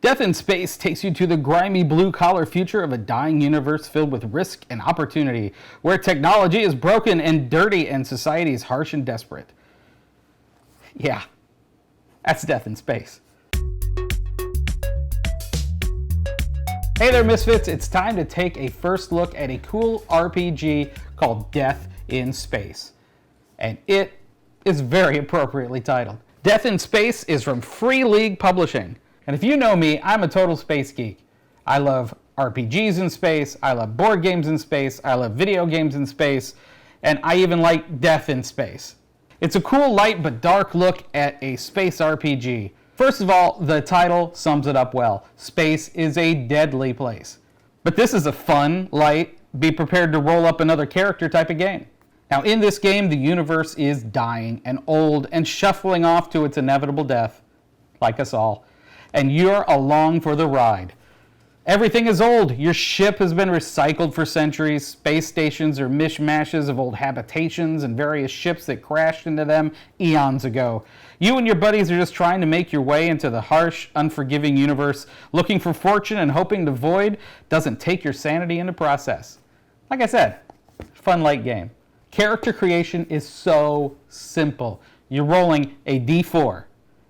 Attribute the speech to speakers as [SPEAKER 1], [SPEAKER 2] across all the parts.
[SPEAKER 1] Death in Space takes you to the grimy blue-collar future of a dying universe filled with risk and opportunity, where technology is broken and dirty and society is harsh and desperate. Yeah, that's Death in Space. Hey there, Misfits. It's time to take a first look at a cool RPG called Death in Space. And it is very appropriately titled. Death in Space is from Free League Publishing. And if you know me, I'm a total space geek. I love RPGs in space, I love board games in space, I love video games in space, and I even like death in space. It's a cool, light but dark look at a space RPG. First of all, the title sums it up well. Space is a deadly place. But this is a fun, light, be prepared to roll up another character type of game. Now in this game, the universe is dying and old and shuffling off to its inevitable death, like us all. And you're along for the ride. Everything is old. Your ship has been recycled for centuries. Space stations are mishmashes of old habitations and various ships that crashed into them eons ago. You and your buddies are just trying to make your way into the harsh, unforgiving universe, looking for fortune and hoping the void doesn't take your sanity in the process. Like I said, fun light game. Character creation is so simple. You're rolling a d4,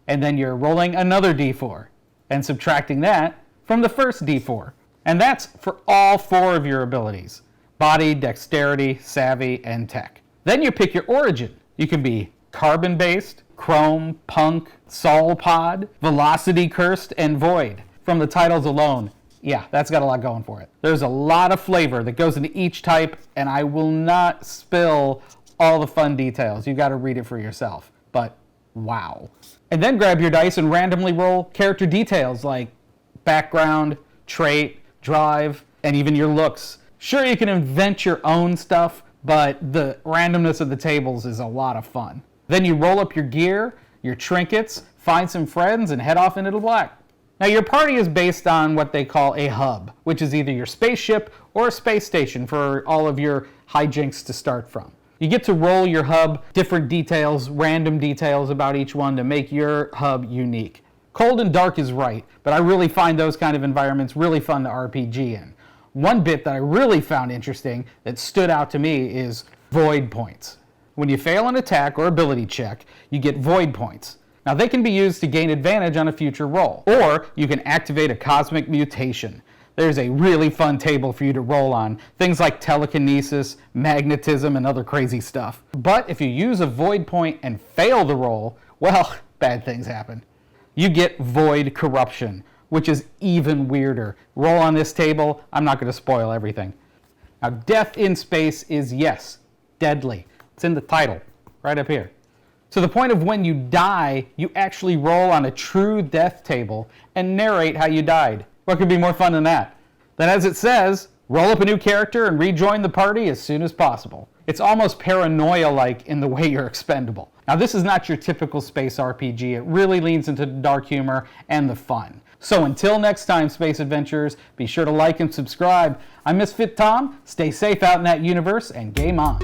[SPEAKER 1] and then you're rolling another d4. And subtracting that from the first d4. And that's for all 4 of your abilities. Body, dexterity, savvy, and tech. Then you pick your origin. You can be carbon-based, chrome, punk, sol pod, velocity cursed, and void. From the titles alone, yeah, that's got a lot going for it. There's a lot of flavor that goes into each type, and I will not spill all the fun details. You gotta read it for yourself. But wow. And then grab your dice and randomly roll character details like background, trait, drive, and even your looks. Sure, you can invent your own stuff, but the randomness of the tables is a lot of fun. Then you roll up your gear, your trinkets, find some friends, and head off into the black. Now your party is based on what they call a hub, which is either your spaceship or a space station for all of your hijinks to start from. You get to roll your hub, different details, random details about each one to make your hub unique. Cold and dark is right, but I really find those kind of environments really fun to RPG in. One bit that I really found interesting that stood out to me is void points. When you fail an attack or ability check, you get void points. Now they can be used to gain advantage on a future roll, or you can activate a cosmic mutation. There's a really fun table for you to roll on. Things like telekinesis, magnetism, and other crazy stuff. But if you use a void point and fail the roll, well, bad things happen. You get void corruption, which is even weirder. Roll on this table. I'm not going to spoil everything. Now, death in space is, yes, deadly. It's in the title, right up here. To the point of when you die, you actually roll on a true death table and narrate how you died. What could be more fun than that? Then as it says, roll up a new character and rejoin the party as soon as possible. It's almost paranoia-like in the way you're expendable. Now this is not your typical space RPG. It really leans into the dark humor and the fun. So until next time, Space Adventurers, be sure to like and subscribe. I'm Misfit Tom. Stay safe out in that universe and game on.